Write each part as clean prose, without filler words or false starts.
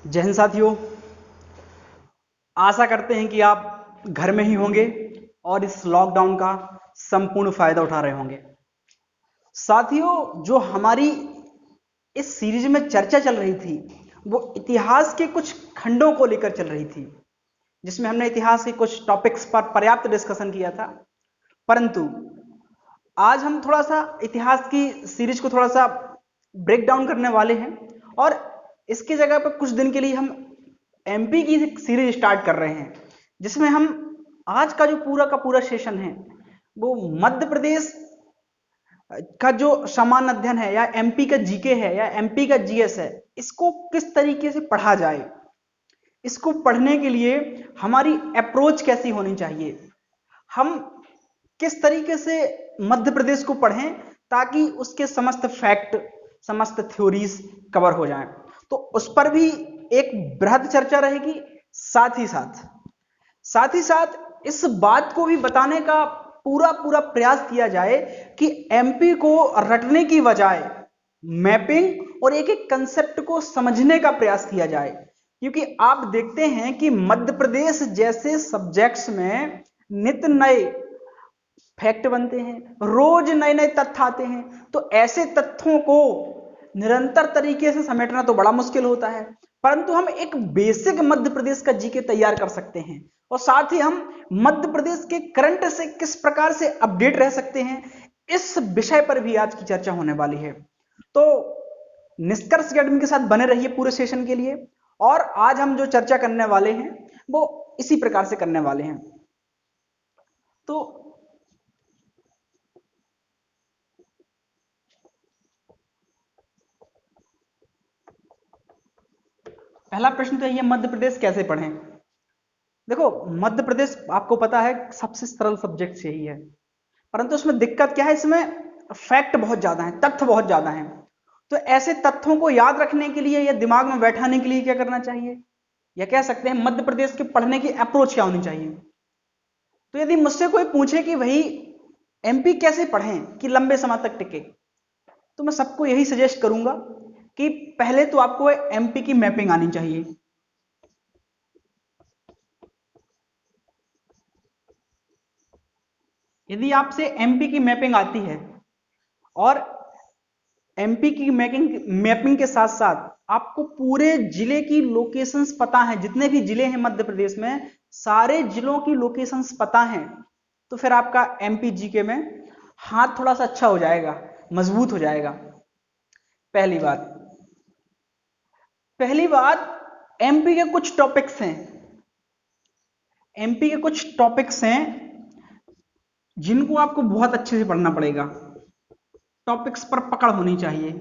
जय हिंद साथियों, आशा करते हैं कि आप घर में ही होंगे और इस लॉकडाउन का संपूर्ण फायदा उठा रहे होंगे। साथियों, जो हमारी इस सीरीज में चर्चा चल रही थी वो इतिहास के कुछ खंडों को लेकर चल रही थी, जिसमें हमने इतिहास के कुछ टॉपिक्स पर पर्याप्त डिस्कशन किया था। परंतु आज हम थोड़ा सा इतिहास की सीरीज को थोड़ा सा ब्रेक डाउन करने वाले हैं और इसकी जगह पर कुछ दिन के लिए हम एमपी की सीरीज स्टार्ट कर रहे हैं, जिसमें हम आज का जो पूरा का पूरा सेशन है वो मध्य प्रदेश का जो सामान्य अध्ययन है या एमपी का जीके है या एमपी का जीएस है, इसको किस तरीके से पढ़ा जाए, इसको पढ़ने के लिए हमारी अप्रोच कैसी होनी चाहिए, हम किस तरीके से मध्य प्रदेश को पढ़ें ताकि उसके समस्त फैक्ट, समस्त थ्योरीज कवर हो जाएं। तो उस पर भी एक बृहद चर्चा रहेगी। साथ ही साथ इस बात को भी बताने का पूरा प्रयास किया जाए कि एमपी को रटने की बजाय मैपिंग और एक एक कंसेप्ट को समझने का प्रयास किया जाए, क्योंकि आप देखते हैं कि मध्य प्रदेश जैसे सब्जेक्ट्स में नित्य नए फैक्ट बनते हैं, रोज नए नए तथ्य आते हैं। तो ऐसे तथ्यों को निरंतर तरीके से समेटना तो बड़ा मुश्किल होता है, परंतु हम एक बेसिक मध्य प्रदेश का जीके तैयार कर सकते हैं और साथ ही हम मध्य प्रदेश के करंट से किस प्रकार से अपडेट रह सकते हैं, इस विषय पर भी आज की चर्चा होने वाली है। तो निष्कर्ष अकेडमी के साथ बने रहिए पूरे सेशन के लिए, और आज हम जो चर्चा करने वाले हैं वो इसी प्रकार से करने वाले हैं। तो पहला प्रश्न तो यही है, मध्य प्रदेश कैसे पढ़ें। देखो, मध्य प्रदेश आपको पता है सबसे सरल सब्जेक्ट यही है, परंतु उसमें दिक्कत क्या है, इसमें फैक्ट बहुत ज्यादा है, तथ्य बहुत ज्यादा है। तो ऐसे तथ्यों को याद रखने के लिए या दिमाग में बैठाने के लिए क्या करना चाहिए, या कह सकते हैं मध्य प्रदेश के पढ़ने की अप्रोच क्या होनी चाहिए। तो यदि मुझसे कोई पूछे कि भाई एमपी कैसे पढ़ें कि लंबे समय तक टिके, तो मैं सबको यही सजेस्ट करूंगा कि पहले तो आपको एमपी की मैपिंग आनी चाहिए। यदि आपसे एमपी की मैपिंग आती है और एमपी की मैपिंग के साथ साथ आपको पूरे जिले की लोकेशंस पता है, जितने भी जिले हैं मध्य प्रदेश में सारे जिलों की लोकेशंस पता हैं, तो फिर आपका एमपी जीके में हाथ थोड़ा सा अच्छा हो जाएगा, मजबूत हो जाएगा। पहली बात एमपी के कुछ टॉपिक्स हैं, एमपी के कुछ टॉपिक्स हैं जिनको आपको बहुत अच्छे से पढ़ना पड़ेगा, टॉपिक्स पर पकड़ होनी चाहिए।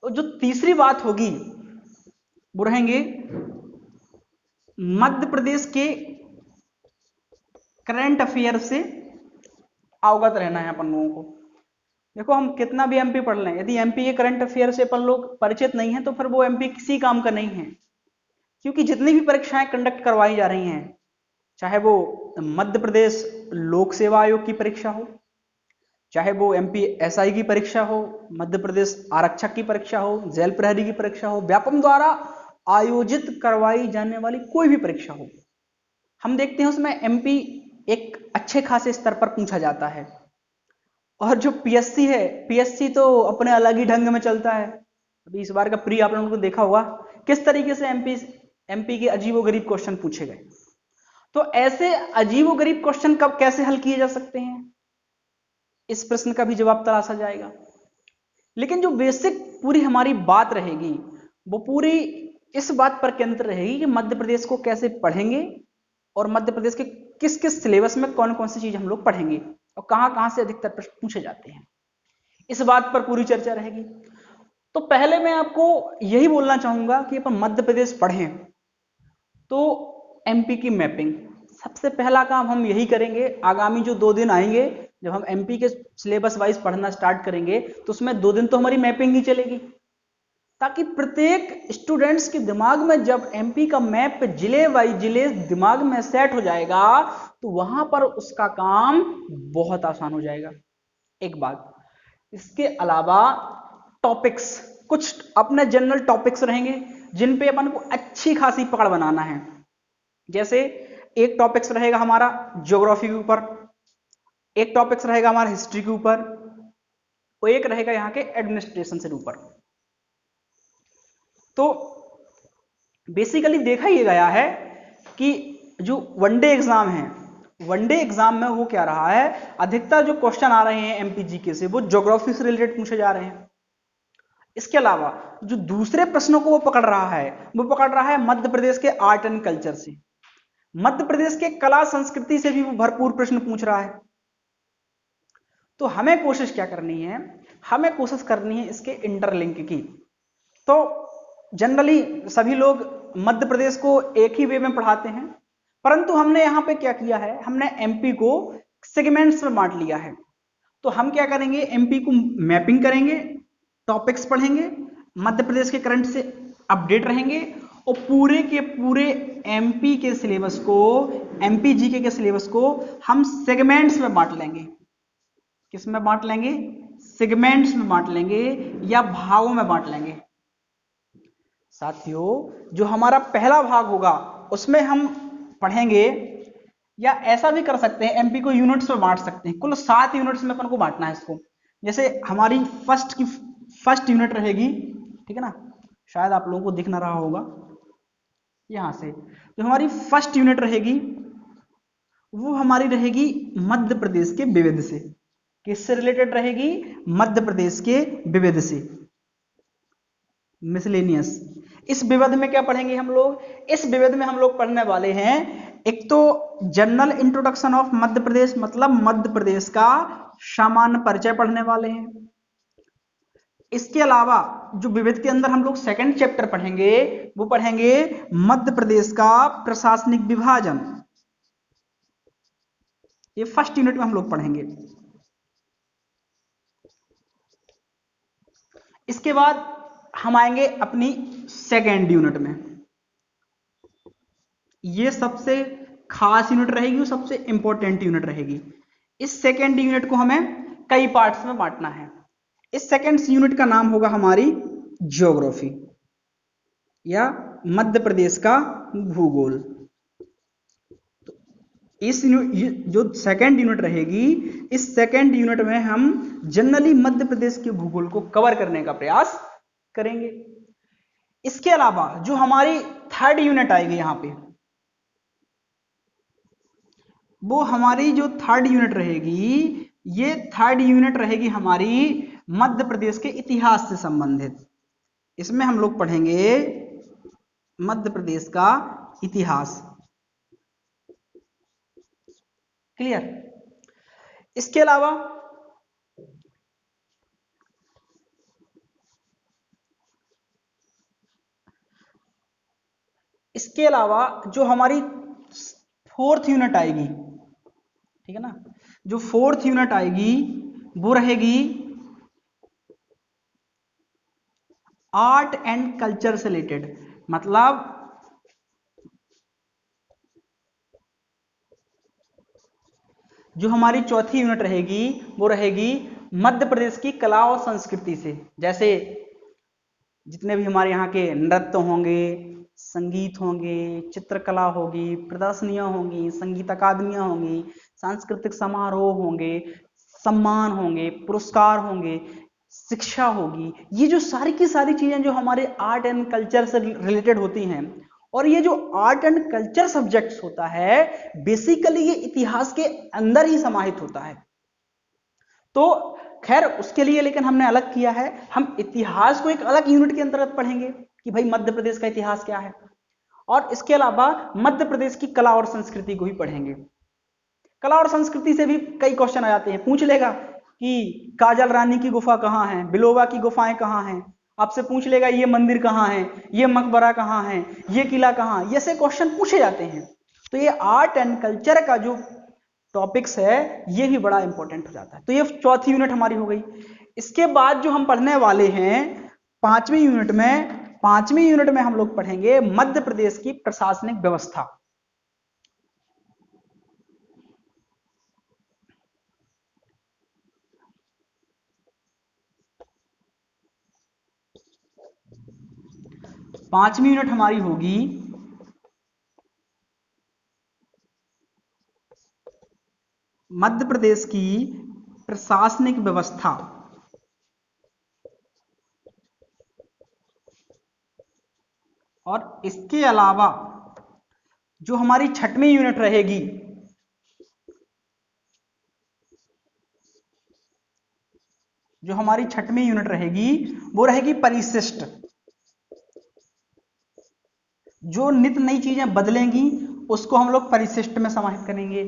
तो जो तीसरी बात होगी वो रहेंगे मध्य प्रदेश के करंट अफेयर से अवगत रहना है अपन लोगों को। देखो, हम कितना भी एमपी पढ़ लें, यदि एमपी के करंट अफेयर से अपन लोग परिचित नहीं है तो फिर वो एमपी किसी काम का नहीं है। क्योंकि जितनी भी परीक्षाएं कंडक्ट करवाई जा रही हैं, चाहे वो मध्य प्रदेश लोक सेवा आयोग की परीक्षा हो, चाहे वो एमपी एसआई की परीक्षा हो, मध्य प्रदेश आरक्षक की परीक्षा हो, जेल प्रहरी की परीक्षा हो, व्यापम द्वारा आयोजित करवाई जाने वाली कोई भी परीक्षा हो, हम देखते हैं उसमें एमपी एक अच्छे खासे स्तर पर पूछा जाता है। और जो पीएससी है, पीएससी तो अपने अलग ही ढंग में चलता है। अभी इस बार का प्री आप लोगों को देखा होगा किस तरीके से एमपी के अजीबोगरीब क्वेश्चन पूछे गए। तो ऐसे अजीबोगरीब क्वेश्चन कब कैसे हल किए जा सकते हैं, इस प्रश्न का भी जवाब तलाशा जाएगा। लेकिन जो बेसिक पूरी हमारी बात रहेगी वो पूरी इस बात पर केंद्रित रहेगी कि मध्य प्रदेश को कैसे पढ़ेंगे और मध्य प्रदेश के किस किस सिलेबस में कौन कौन सी चीज हम लोग पढ़ेंगे और कहां कहां से अधिकतर प्रश्न पूछे जाते हैं, इस बात पर पूरी चर्चा रहेगी। तो पहले मैं आपको यही बोलना चाहूंगा कि अपन मध्य प्रदेश पढ़ें तो एमपी की मैपिंग सबसे पहला काम हम यही करेंगे। आगामी जो 2 दिन आएंगे जब हम एमपी के सिलेबस वाइज पढ़ना स्टार्ट करेंगे तो उसमें 2 दिन तो हमारी मैपिंग ही चलेगी, ताकि प्रत्येक स्टूडेंट्स के दिमाग में जब एमपी का मैप जिले वाइज जिले दिमाग में सेट हो जाएगा तो वहां पर उसका काम बहुत आसान हो जाएगा। एक बात, इसके अलावा टॉपिक्स, कुछ अपने जनरल टॉपिक्स रहेंगे जिन पे अपन को अच्छी खासी पकड़ बनाना है। जैसे एक टॉपिक्स रहेगा हमारा ज्योग्राफी के ऊपर, एक टॉपिक्स रहेगा हमारा हिस्ट्री के ऊपर, और एक रहेगा यहाँ के एडमिनिस्ट्रेशन से ऊपर। तो बेसिकली देखा ये गया है कि जो वनडे एग्जाम है, वनडे एग्जाम में वो क्या रहा है, अधिकतर जो क्वेश्चन आ रहे हैं एमपीजीके से वो ज्योग्राफी से रिलेटेड पूछे जा रहे हैं। इसके अलावा जो दूसरे प्रश्नों को वो पकड़ रहा है, वो पकड़ रहा है मध्य प्रदेश के आर्ट एंड कल्चर से, मध्य प्रदेश के कला संस्कृति से भी वो भरपूर प्रश्न पूछ रहा है। तो हमें कोशिश क्या करनी है, हमें कोशिश करनी है इसके इंटरलिंक की। तो जनरली सभी लोग मध्य प्रदेश को एक ही वे में पढ़ाते हैं, परंतु हमने यहां पे क्या किया है, हमने एमपी को सेगमेंट्स में बांट लिया है। तो हम क्या करेंगे, एमपी को मैपिंग करेंगे, टॉपिक्स पढ़ेंगे, मध्य प्रदेश के करंट से अपडेट रहेंगे, और पूरे के पूरे एमपी के सिलेबस को, एमपी जीके के सिलेबस को हम सेगमेंट्स में बांट लेंगे। किस में बांट लेंगे, सेगमेंट्स में बांट लेंगे या भागों में बांट लेंगे। साथियों जो हमारा पहला भाग होगा उसमें हम पढ़ेंगे, या ऐसा भी कर सकते हैं एमपी को यूनिट्स में बांट सकते हैं, कुल 7 यूनिट्स में अपन को बांटना है इसको। जैसे हमारी फर्स्ट यूनिट रहेगी, ठीक है ना, शायद आप लोगों को दिख ना रहा होगा यहां से, जो हमारी फर्स्ट यूनिट रहेगी वो हमारी रहेगी मध्य प्रदेश के विविध से। किससे रिलेटेड रहेगी, मध्य प्रदेश के विविध से, मिसलेनियस। इस विविध में क्या पढ़ेंगे हम लोग, इस विविध में हम लोग पढ़ने वाले हैं एक तो general introduction of Madhya Pradesh, मतलब मध्य प्रदेश का सामान्य परिचय पढ़ने वाले हैं। इसके अलावा जो विविध के अंदर हम लोग सेकंड चैप्टर पढ़ेंगे वो पढ़ेंगे मध्य प्रदेश का प्रशासनिक विभाजन, ये फर्स्ट यूनिट में हम लोग पढ़ेंगे। इसके बाद हम आएंगे अपनी सेकेंड यूनिट में, ये सबसे खास यूनिट रहेगी, सबसे इंपॉर्टेंट यूनिट रहेगी। इस सेकेंड यूनिट को हमें कई पार्ट्स में बांटना है। इस सेकेंड यूनिट का नाम होगा हमारी ज्योग्राफी या मध्य प्रदेश का भूगोल। इस जो सेकेंड यूनिट रहेगी, इस सेकेंड यूनिट में हम जनरली मध्य प्रदेश के भूगोल को कवर करने का प्रयास करेंगे। इसके अलावा जो हमारी थर्ड यूनिट आएगी यहां पे, वो हमारी जो थर्ड यूनिट रहेगी, ये थर्ड यूनिट रहेगी हमारी मध्य प्रदेश के इतिहास से संबंधित। इसमें हम लोग पढ़ेंगे मध्य प्रदेश का इतिहास। क्लियर। इसके अलावा जो हमारी फोर्थ यूनिट आएगी, ठीक है ना, जो फोर्थ यूनिट आएगी वो रहेगी आर्ट एंड कल्चर से रिलेटेड। मतलब जो हमारी चौथी यूनिट रहेगी वो रहेगी मध्य प्रदेश की कला और संस्कृति से। जैसे जितने भी हमारे यहाँ के नृत्य होंगे, संगीत होंगे, चित्रकला होगी, प्रदर्शनियां होंगी, संगीत अकादमियां होंगी, सांस्कृतिक समारोह होंगे, सम्मान होंगे, पुरस्कार होंगे, शिक्षा होगी, ये जो सारी की सारी चीजें जो हमारे आर्ट एंड कल्चर से रिलेटेड होती हैं, और ये जो आर्ट एंड कल्चर सब्जेक्ट्स होता है बेसिकली ये इतिहास के अंदर ही समाहित होता है। तो खैर उसके लिए लेकिन हमने अलग किया है, हम इतिहास को एक अलग यूनिट के अंतर्गत पढ़ेंगे कि भाई मध्य प्रदेश का इतिहास क्या है, और इसके अलावा मध्य प्रदेश की कला और संस्कृति को भी पढ़ेंगे। कला और संस्कृति से भी कई क्वेश्चन आ जाते हैं, पूछ लेगा कि काजल रानी की गुफा कहाँ है, बिलोवा की गुफाएं कहाँ हैं, आपसे पूछ लेगा ये मंदिर कहाँ है, ये मकबरा कहाँ है, ये किला कहाँ, ये से क्वेश्चन पूछे जाते हैं। तो ये आर्ट एंड कल्चर का जो टॉपिक्स है ये भी बड़ा इंपॉर्टेंट हो जाता है। तो ये चौथी यूनिट हमारी हो गई। इसके बाद जो हम पढ़ने वाले हैं पांचवी यूनिट में हम लोग पढ़ेंगे मध्य प्रदेश की प्रशासनिक व्यवस्था। 5वीं यूनिट हमारी होगी मध्य प्रदेश की प्रशासनिक व्यवस्था। और इसके अलावा जो हमारी 6वीं यूनिट रहेगी, जो हमारी 6वीं यूनिट रहेगी वो रहेगी परिशिष्ट। जो नित्य नई चीजें बदलेंगी उसको हम लोग परिशिष्ट में समाहित करेंगे।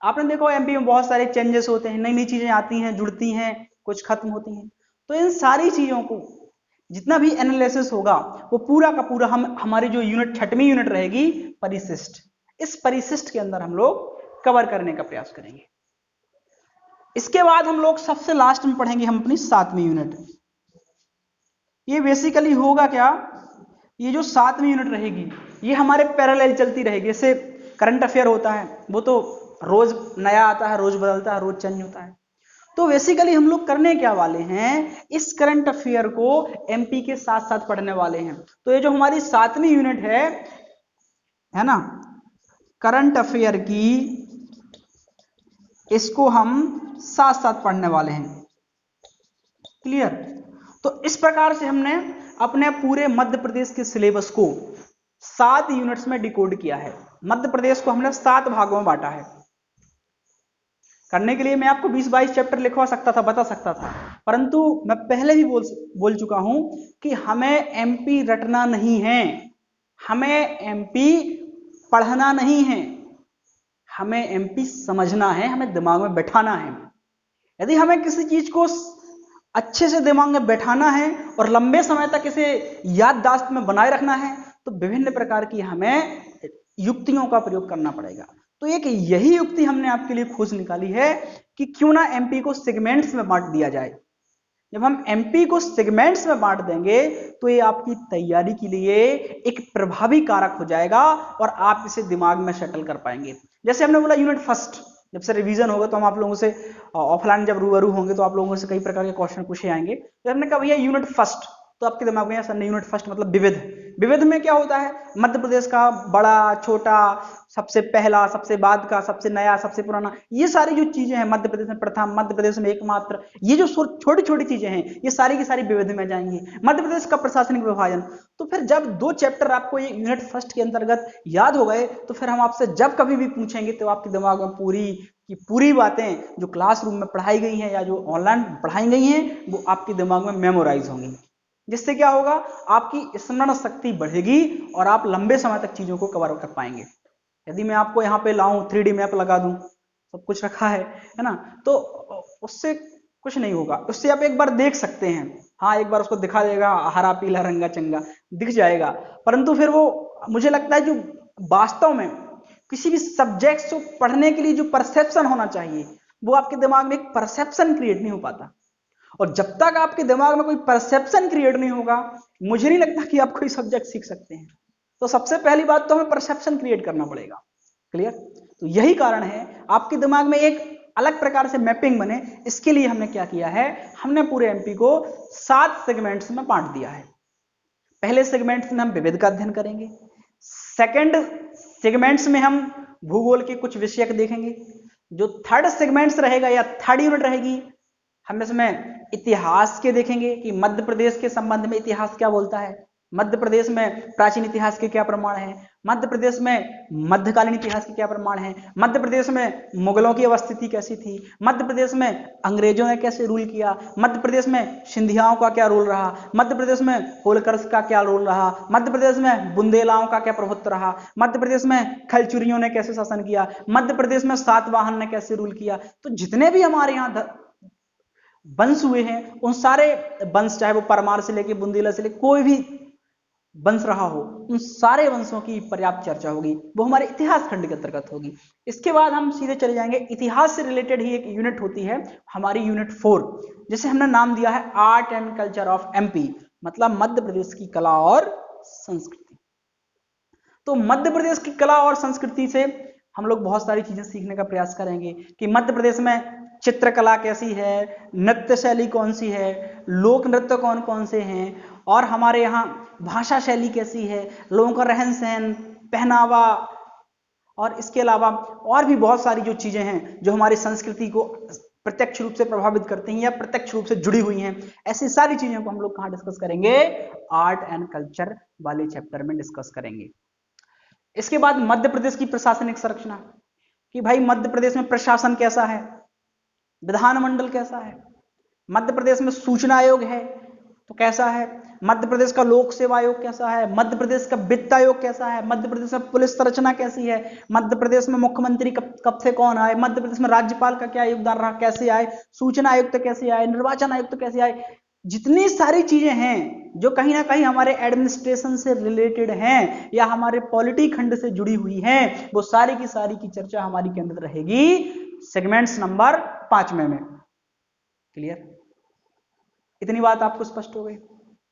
आपने देखो एमपी में बहुत सारे चेंजेस होते हैं, नई नई चीजें आती हैं, जुड़ती हैं, कुछ खत्म होती हैं। तो इन सारी चीजों को जितना भी एनालिसिस होगा वो पूरा का पूरा हम हमारी जो यूनिट 6वीं यूनिट रहेगी परिशिष्ट, इस परिशिष्ट के अंदर हम लोग कवर करने का प्रयास करेंगे। इसके बाद हम लोग सबसे लास्ट में पढ़ेंगे हम अपनी 7वीं यूनिट। ये बेसिकली होगा क्या, ये जो 7वीं यूनिट रहेगी ये हमारे पैरेलल चलती रहेगी। जैसे करंट अफेयर होता है वो तो रोज नया आता है, रोज बदलता है, रोज चेंज होता है। तो बेसिकली हम लोग करने क्या वाले हैं, इस करंट अफेयर को एमपी के साथ साथ पढ़ने वाले हैं। तो ये जो हमारी 7वीं यूनिट है ना, करंट अफेयर की, इसको हम साथ साथ पढ़ने वाले हैं। क्लियर? तो इस प्रकार से हमने अपने पूरे मध्य प्रदेश के सिलेबस को 7 यूनिट्स में डिकोड किया है। मध्य प्रदेश को हमने 7 भागों में बांटा है। करने के लिए मैं आपको 20-22 चैप्टर लिखवा सकता था, बता सकता था, परंतु मैं पहले ही बोल चुका हूं कि हमें एमपी रटना नहीं है, हमें एमपी पढ़ना नहीं है, हमें एमपी समझना है, हमें दिमाग में बैठाना है। यदि हमें किसी चीज को अच्छे से दिमाग में बैठाना है और लंबे समय तक इसे याददाश्त में बनाए रखना है तो विभिन्न प्रकार की हमें युक्तियों का प्रयोग करना पड़ेगा। तो एक यही युक्ति हमने आपके लिए खोज निकाली है कि क्यों ना एमपी को सेगमेंट्स में बांट दिया जाए। जब हम एमपी को सेगमेंट्स में बांट देंगे तो ये आपकी तैयारी के लिए एक प्रभावी कारक हो जाएगा और आप इसे दिमाग में सेटल कर पाएंगे। जैसे हमने बोला यूनिट फर्स्ट, जब से रिवीजन होगा तो हम आप लोगों से ऑफलाइन जब रूबरू होंगे तो आप लोगों से कई प्रकार के क्वेश्चन पूछे आएंगे। तो हमने कहा भैया यूनिट फर्स्ट, तो आपके दिमाग में सर यूनिट फर्स्ट मतलब विविध। विविध में क्या होता है, मध्य प्रदेश का बड़ा छोटा, सबसे पहला, सबसे बाद का, सबसे नया, सबसे पुराना, ये सारी जो चीजें हैं, मध्य प्रदेश में प्रथम, मध्य प्रदेश में एकमात्र, ये जो छोटी छोटी चीजें हैं ये सारी की सारी विविध में जाएंगी। मध्य प्रदेश का प्रशासनिक विभाजन, तो फिर जब 2 चैप्टर आपको ये यूनिट फर्स्ट के अंतर्गत याद हो गए तो फिर हम आपसे जब कभी भी पूछेंगे तो आपके दिमाग में पूरी की पूरी बातें जो क्लासरूम में पढ़ाई गई हैं या जो ऑनलाइन पढ़ाई गई हैं वो आपके दिमाग में मेमोराइज होंगी। जिससे क्या होगा, आपकी स्मरण शक्ति बढ़ेगी और आप लंबे समय तक चीजों को कवर कर पाएंगे। यदि मैं आपको यहाँ पे लाऊं, 3D मैप लगा दूं, सब कुछ रखा है ना, तो उससे कुछ नहीं होगा। उससे आप एक बार देख सकते हैं, हाँ एक बार उसको दिखा देगा हरा पीला रंगा चंगा दिख जाएगा, परंतु फिर वो मुझे लगता है जो वास्तव में किसी भी सब्जेक्ट को पढ़ने के लिए जो परसेप्शन होना चाहिए वो आपके दिमाग में एक परसेप्शन क्रिएट नहीं हो पाता। और जब तक आपके दिमाग में कोई परसेप्शन क्रिएट नहीं होगा मुझे नहीं लगता कि आप कोई सब्जेक्ट सीख सकते हैं। तो सबसे पहली बात तो हमें परसेप्शन क्रिएट करना पड़ेगा। क्लियर? तो यही कारण है आपके दिमाग में एक अलग प्रकार से मैपिंग बने, इसके लिए हमने क्या किया है, हमने पूरे एमपी को 7 सेगमेंट्स में बांट दिया है। पहले सेगमेंट्स में हम विविध का अध्ययन करेंगे, सेकंड सेगमेंट्स में हम भूगोल के कुछ विषय देखेंगे, जो थर्ड सेगमेंट्स रहेगा या थर्ड यूनिट रहेगी हम इसमें इतिहास के देखेंगे कि मध्य प्रदेश के संबंध में इतिहास क्या बोलता है, मध्य प्रदेश में प्राचीन इतिहास के क्या प्रमाण हैं, मध्य प्रदेश में मध्यकालीन इतिहास के क्या प्रमाण हैं, मध्य प्रदेश में मुगलों की अवस्थिति कैसी थी, मध्य प्रदेश में अंग्रेजों ने कैसे रूल किया, मध्य प्रदेश में सिंधियाओं का क्या रोल रहा, मध्य प्रदेश में होलकर्स का क्या रोल रहा, मध्य प्रदेश में बुंदेलाओं का क्या प्रभुत्व रहा, मध्य प्रदेश में खलचुरियों ने कैसे शासन किया, मध्य प्रदेश में सातवाहन ने कैसे रूल किया। तो जितने भी हमारे यहाँ वंश हुए हैं उन सारे वंश, चाहे वो परमार से लेके बुंदेला से लेके कोई भी वंश रहा हो, उन सारे वंशों की पर्याप्त चर्चा होगी, वो हमारे इतिहास खंड के अंतर्गत होगी। इसके बाद हम सीधे चले जाएंगे, इतिहास से रिलेटेड ही एक यूनिट होती है हमारी यूनिट 4, जिसे हमने नाम दिया है art and culture of MP, मतलब मध्य प्रदेश की कला और संस्कृति। तो मध्य प्रदेश की कला और संस्कृति से हम लोग बहुत सारी चीजें सीखने का प्रयास करेंगे कि मध्य प्रदेश में चित्रकला कैसी है, नृत्य शैली कौन सी है, लोक नृत्य कौन कौन से हैं, और हमारे यहाँ भाषा शैली कैसी है, लोगों का रहन सहन, पहनावा, और इसके अलावा और भी बहुत सारी जो चीजें हैं जो हमारी संस्कृति को प्रत्यक्ष रूप से प्रभावित करती हैं या प्रत्यक्ष रूप से जुड़ी हुई हैं, ऐसी सारी चीजों को हम लोग कहाँ डिस्कस करेंगे, आर्ट एंड कल्चर वाले चैप्टर में डिस्कस करेंगे। इसके बाद मध्य प्रदेश की प्रशासनिक संरचना, कि भाई मध्य प्रदेश में प्रशासन कैसा है, विधानमंडल कैसा है, मध्य प्रदेश में सूचना आयोग है तो कैसा है, मध्य प्रदेश का लोक सेवा आयोग कैसा है, मध्य प्रदेश का वित्त आयोग कैसा है, मध्य प्रदेश में पुलिस संरचना कैसी है, मध्य प्रदेश में मुख्यमंत्री कब से कौन आए, मध्य प्रदेश में राज्यपाल का क्या योगदान रहा, कैसे आए, सूचना आयुक्त कैसे आए, निर्वाचन आयुक्त कैसे आए, जितनी सारी चीजें हैं जो कहीं ना कहीं हमारे एडमिनिस्ट्रेशन से रिलेटेड हैं या हमारे पॉलिटी खंड से जुड़ी हुई हैं, वो सारी की चर्चा हमारी के अंदर रहेगी सेगमेंट्स नंबर 5 में। क्लियर? इतनी बात आपको स्पष्ट हो गई?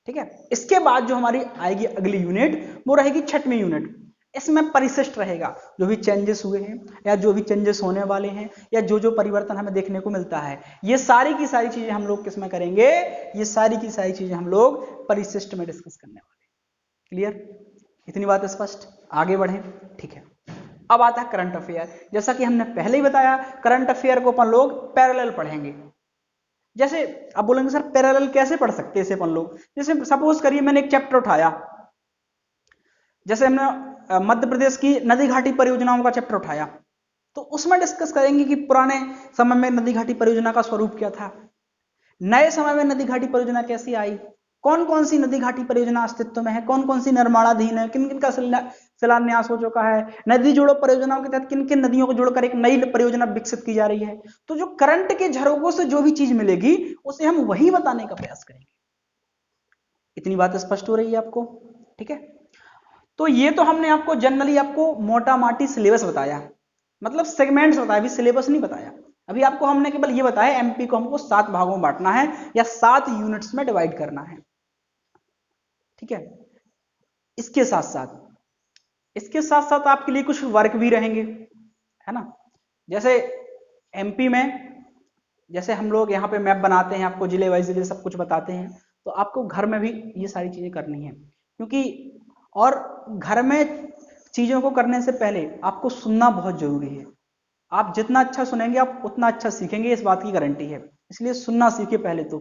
ठीक है। इसके बाद जो हमारी आएगी अगली यूनिट वो रहेगी 6वीं यूनिट। इसमें परिशिष्ट रहेगा, जो भी चेंजेस हुए हैं या जो भी चेंजेस होने वाले हैं या जो जो परिवर्तन हमें देखने को मिलता है, ये सारी की सारी चीजें हम लोग किसमें करेंगे, ये सारी की सारी चीजें हम लोग परिशिष्ट में डिस्कस करने वाले हैं। क्लियर? इतनी बात स्पष्ट? आगे बढ़े। ठीक है। अब आता है करंट अफेयर। जैसा कि हमने पहले ही बताया, करंट अफेयर को अपन लोग पैरेलल पढ़ेंगे। जैसे अब बोलेंगे सर पैरेलल कैसे पढ़ सकते हैं इसे अपन लोग, जैसे सपोज करिए मैंने एक चैप्टर उठाया, जैसे हमने मध्य प्रदेश की नदी घाटी परियोजनाओं का चैप्टर उठाया, तो उसमें डिस्कस करेंगे कि पुराने समय में नदी घाटी परियोजना का स्वरूप क्या था, नए समय में नदी घाटी परियोजना कैसी आई, कौन कौन सी नदी घाटी परियोजना अस्तित्व में है, कौन कौन सी निर्माणाधीन है, किन किन का शिलान्यास हो चुका है, नदी जोड़ो परियोजनाओं के तहत किन किन नदियों को जोड़कर एक नई परियोजना विकसित की जा रही है। तो जो करंट के झरोकों से जो भी चीज मिलेगी उसे हम वही बताने का प्रयास करेंगे। इतनी बात स्पष्ट हो रही है आपको? ठीक है। तो ये तो हमने आपको जनरली आपको मोटा माटी सिलेबस बताया, मतलब सेगमेंट्स बताया, अभी सिलेबस नहीं बताया। अभी आपको हमने केवल ये बताया एमपी को हमको 7 भागों में बांटना है या 7 यूनिट्स में डिवाइड करना है। ठीक है। इसके साथ साथ आपके लिए कुछ वर्क भी रहेंगे, है ना। जैसे एमपी में जैसे हम लोग यहाँ पे मैप बनाते हैं, आपको जिले वाइज जिले सब कुछ बताते हैं, तो आपको घर में भी ये सारी चीजें करनी है, क्योंकि और घर में चीजों को करने से पहले आपको सुनना बहुत जरूरी है। आप जितना अच्छा सुनेंगे आप उतना अच्छा सीखेंगे, इस बात की गारंटी है। इसलिए सुनना सीखिए पहले तो,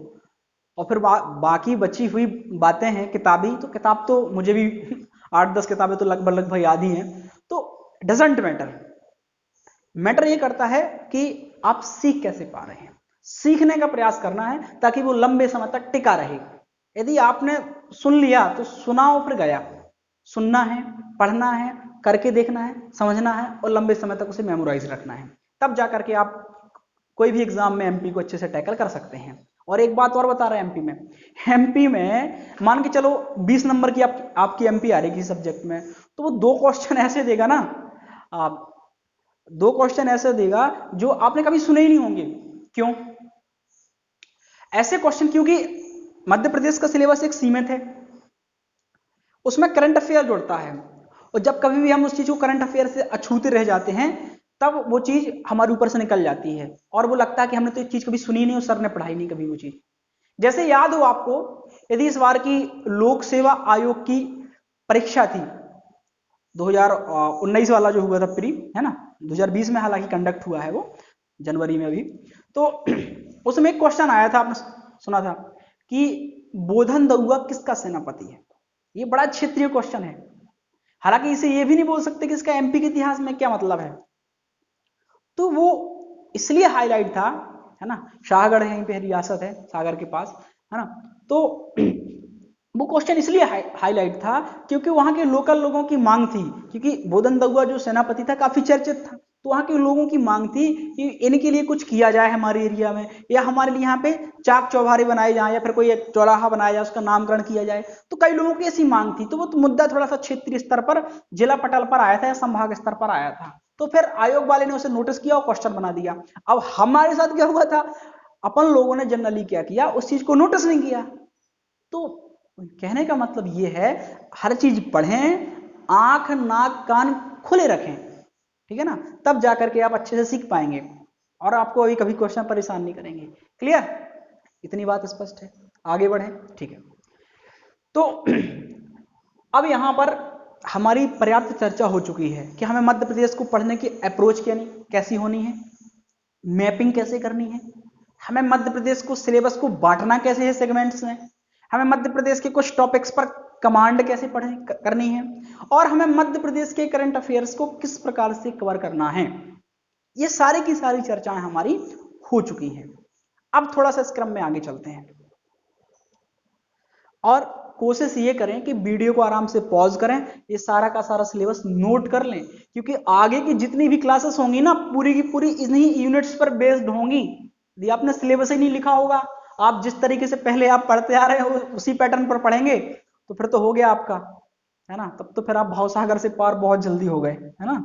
और फिर बाकी बची हुई बातें हैं किताबी, तो किताब तो मुझे भी 8-10 किताबें तो लगभग याद ही हैं, तो डजंट मैटर ये करता है कि आप सीख कैसे पा रहे हैं। सीखने का प्रयास करना है ताकि वो लंबे समय तक टिका रहे। यदि आपने सुन लिया तो सुनाओ फिर गया, सुनना है, पढ़ना है, करके देखना है, समझना है और लंबे समय तक उसे मेमोराइज रखना है, तब जाकर के आप कोई भी एग्जाम में एमपी को अच्छे से टैकल कर सकते हैं। और एक बात और बता रहे हैं, एमपी में मान के चलो 20 नंबर की आपकी एमपी आ रही किसी सब्जेक्ट में, तो वो 2 क्वेश्चन ऐसे देगा ना, आप 2 क्वेश्चन ऐसे देगा जो आपने कभी सुने ही नहीं होंगे। क्यों ऐसे क्वेश्चन? क्योंकि मध्य प्रदेश का सिलेबस एक सीमित है, उसमें करंट अफेयर जुड़ता है, और जब कभी भी हम उस चीज को करंट अफेयर से अछूते रह जाते हैं तब वो चीज हमारे ऊपर से निकल जाती है और वो लगता है कि हमने तो ये चीज कभी सुनी नहीं और सर ने पढ़ाई नहीं कभी वो चीज। जैसे याद हो आपको, यदि इस बार की लोक सेवा आयोग की परीक्षा थी 2019 वाला जो हुआ था प्री, है ना, 2020 में हालांकि कंडक्ट हुआ है वो जनवरी में अभी, तो उसमें एक क्वेश्चन आया था, आपने सुना था कि बोधन दउआ किसका सेनापति है। ये बड़ा क्षेत्रीय क्वेश्चन है, हालांकि इसे ये भी नहीं बोल सकते कि इसका एमपी के इतिहास में क्या मतलब है, तो वो इसलिए हाईलाइट था, है ना, शाहगढ़ यहीं पे रियासत है सागर के पास, है ना, तो वो क्वेश्चन इसलिए हाईलाइट था क्योंकि वहां के लोकल लोगों की मांग थी, क्योंकि बोधन दउआ जो सेनापति था काफी चर्चित था, तो वहां के लोगों की मांग थी कि इनके लिए कुछ किया जाए हमारे एरिया में, या हमारे लिए यहाँ पे चाक चौबारे बनाए जाए या फिर कोई एक चौराहा बनाया जाए, उसका नामकरण किया जाए। तो कई लोगों की ऐसी मांग थी, तो वो मुद्दा थोड़ा सा क्षेत्रीय स्तर पर, जिला पटल पर आया था या संभाग स्तर पर आया था, तो फिर आयोग वाले ने उसे नोटिस किया और क्वेश्चन बना दिया। अब हमारे साथ क्या हुआ था, अपन लोगों ने जनरली क्या किया, उस चीज को नोटिस नहीं किया। तो कहने का मतलब ये है, हर चीज पढ़ें, आंख नाक कान खुले रखें, ठीक है ना, तब जाकर के आप अच्छे से सीख पाएंगे और आपको अभी कभी क्वेश्चन परेशान नहीं करेंगे। क्लियर? इतनी बात स्पष्ट है? आगे बढ़ें। ठीक है। तो अब यहां पर हमारी पर्याप्त चर्चा हो चुकी है कि हमें मध्य प्रदेश को पढ़ने की अप्रोच कैसी होनी है, मैपिंग कैसे करनी है, हमें मध्य प्रदेश को सिलेबस को बांटना कैसे है सेगमेंट्स में, हमें मध्य प्रदेश के कुछ टॉपिक्स पर कमांड कैसे करनी है, और हमें मध्य प्रदेश के करंट अफेयर्स को किस प्रकार से कवर करना है। ये सारी की सारी चर्चाएं हमारी हो चुकी हैं। अब थोड़ा सा इस क्रम में आगे चलते हैं और कोशिश ये करें कि वीडियो को आराम से पॉज करें, ये सारा का सारा सिलेबस नोट कर लें, क्योंकि आगे की जितनी भी क्लासेस होंगी ना पूरी की पूरी इन्हीं यूनिट्स पर बेस्ड होंगी। यदि आपने सिलेबस ही नहीं लिखा होगा, आप जिस तरीके से पहले आप पढ़ते आ रहे हो उसी पैटर्न पर पढ़ेंगे तो फिर तो हो गया आपका, है ना, तब तो फिर आप भवसागर से पार बहुत जल्दी हो गए, है ना।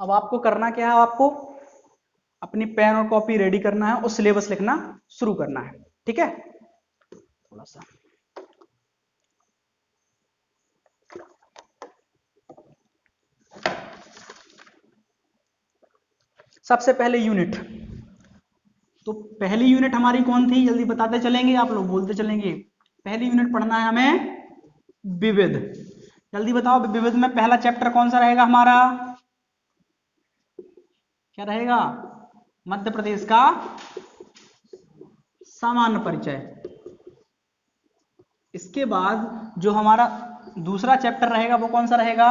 अब आपको करना क्या है, आपको अपनी पेन और कॉपी रेडी करना है और सिलेबस लिखना शुरू करना है, ठीक है। थोड़ा सा सबसे पहले यूनिट, तो पहली यूनिट हमारी कौन थी, जल्दी बताते चलेंगे, आप लोग बोलते चलेंगे। पहली यूनिट पढ़ना है हमें विविध। जल्दी बताओ विविध में पहला चैप्टर कौन सा रहेगा हमारा, क्या रहेगा, मध्य प्रदेश का सामान्य परिचय। इसके बाद जो हमारा दूसरा चैप्टर रहेगा वो कौन सा रहेगा,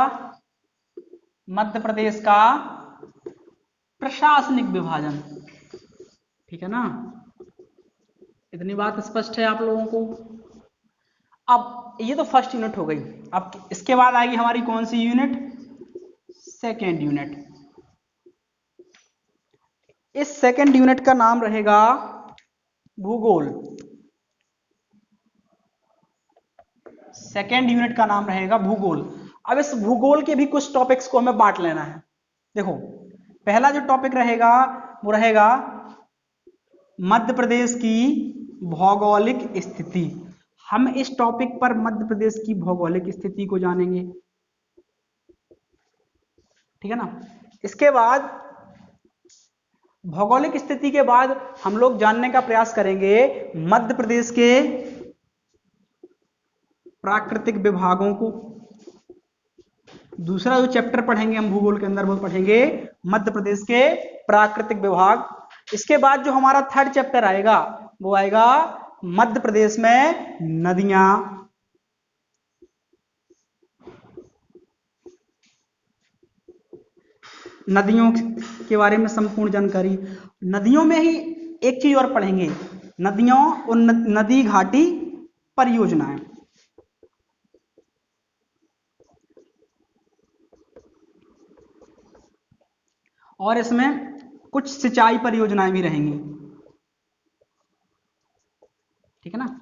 मध्य प्रदेश का प्रशासनिक विभाजन, ठीक है ना। इतनी बात स्पष्ट है आप लोगों को। अब ये तो फर्स्ट यूनिट हो गई। अब इसके बाद आएगी हमारी कौन सी यूनिट, सेकेंड यूनिट। इस सेकेंड यूनिट का नाम रहेगा भूगोल। सेकेंड यूनिट का नाम रहेगा भूगोल। अब इस भूगोल के भी कुछ टॉपिक्स को हमें बांट लेना है। देखो पहला जो टॉपिक रहेगा वो रहेगा मध्य प्रदेश की भौगोलिक स्थिति। हम इस टॉपिक पर मध्य प्रदेश की भौगोलिक स्थिति को जानेंगे, ठीक है ना। इसके बाद भौगोलिक स्थिति के बाद हम लोग जानने का प्रयास करेंगे मध्य प्रदेश के प्राकृतिक विभागों को। दूसरा जो चैप्टर पढ़ेंगे हम भूगोल के अंदर वो पढ़ेंगे मध्य प्रदेश के प्राकृतिक विभाग। इसके बाद जो हमारा थर्ड चैप्टर आएगा वो आएगा मध्य प्रदेश में नदियां। नदियों के बारे में संपूर्ण जानकारी। नदियों में ही एक चीज और पढ़ेंगे, नदियों और नदी घाटी परियोजनाएं। और इसमें कुछ सिंचाई परियोजनाएं भी रहेंगी, ठीक है ना।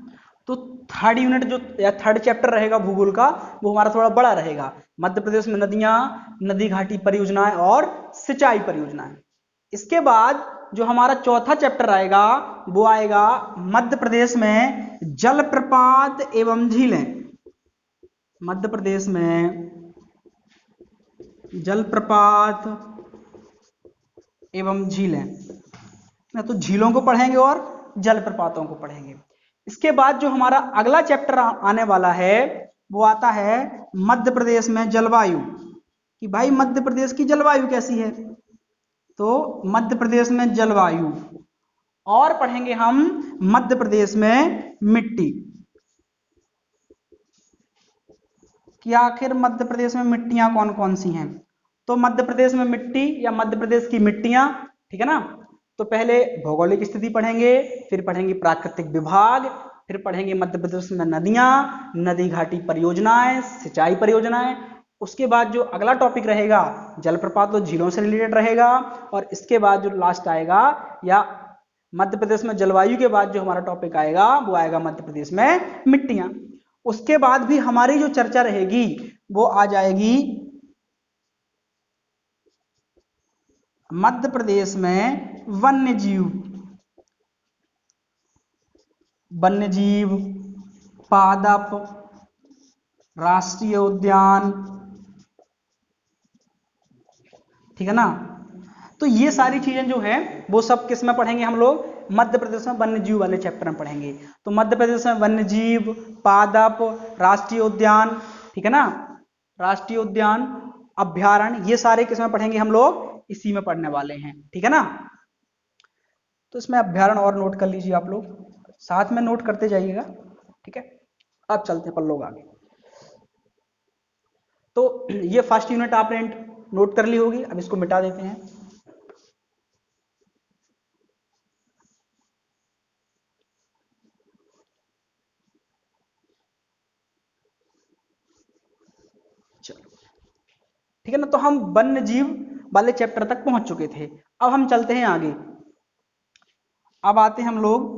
तो थर्ड यूनिट जो या थर्ड चैप्टर रहेगा भूगोल का वो हमारा थोड़ा बड़ा रहेगा, मध्य प्रदेश में नदियां, नदी घाटी परियोजनाएं और सिंचाई परियोजनाएं। इसके बाद जो हमारा चौथा चैप्टर आएगा वो आएगा मध्य प्रदेश में जलप्रपात एवं झीलें। मध्य प्रदेश में जलप्रपात एवं झीलें, ना तो झीलों को पढ़ेंगे और जलप्रपातों को पढ़ेंगे। इसके बाद जो हमारा अगला चैप्टर आने वाला है वो आता है मध्य प्रदेश में जलवायु, कि भाई मध्य प्रदेश की जलवायु कैसी है। तो मध्य प्रदेश में जलवायु, और पढ़ेंगे हम मध्य प्रदेश में मिट्टी, कि आखिर मध्य प्रदेश में मिट्टियां कौन कौन सी हैं। तो मध्य प्रदेश में मिट्टी या मध्य प्रदेश की मिट्टियां, ठीक है ना। तो पहले भौगोलिक स्थिति पढ़ेंगे, फिर पढ़ेंगे प्राकृतिक विभाग, फिर पढ़ेंगे मध्य प्रदेश में नदियां, नदी घाटी परियोजनाएं, सिंचाई परियोजनाएं। उसके बाद जो अगला टॉपिक रहेगा जलप्रपात और झीलों से रिलेटेड रहेगा। और इसके बाद जो लास्ट आएगा या मध्य प्रदेश में जलवायु के बाद जो हमारा टॉपिक आएगा वो आएगा मध्य प्रदेश में मिट्टियां। उसके बाद भी हमारी जो चर्चा रहेगी वो आ जाएगी मध्य प्रदेश में वन्य जीव। वन्यजीव, पादप, राष्ट्रीय उद्यान, ठीक है ना। तो ये सारी चीजें जो है वो सब किस में पढ़ेंगे हम लोग, मध्य प्रदेश में वन्यजीव वाले चैप्टर में पढ़ेंगे। तो मध्य प्रदेश में वन्यजीव, पादप, राष्ट्रीय उद्यान, ठीक है ना, राष्ट्रीय उद्यान, अभ्यारण्य, ये सारे किस में पढ़ेंगे हम लोग, इसी में पढ़ने वाले हैं, ठीक है ना। तो इसमें अभ्यारण्य और नोट कर लीजिए आप लोग, साथ में नोट करते जाइएगा, ठीक है। अब चलते पर लोग आगे। तो ये फर्स्ट यूनिट आपने नोट कर ली होगी, अब इसको मिटा देते हैं। चलो ठीक है ना, तो हम वन्य जीव वाले चैप्टर तक पहुंच चुके थे। अब हम चलते हैं आगे। अब आते हैं हम लोग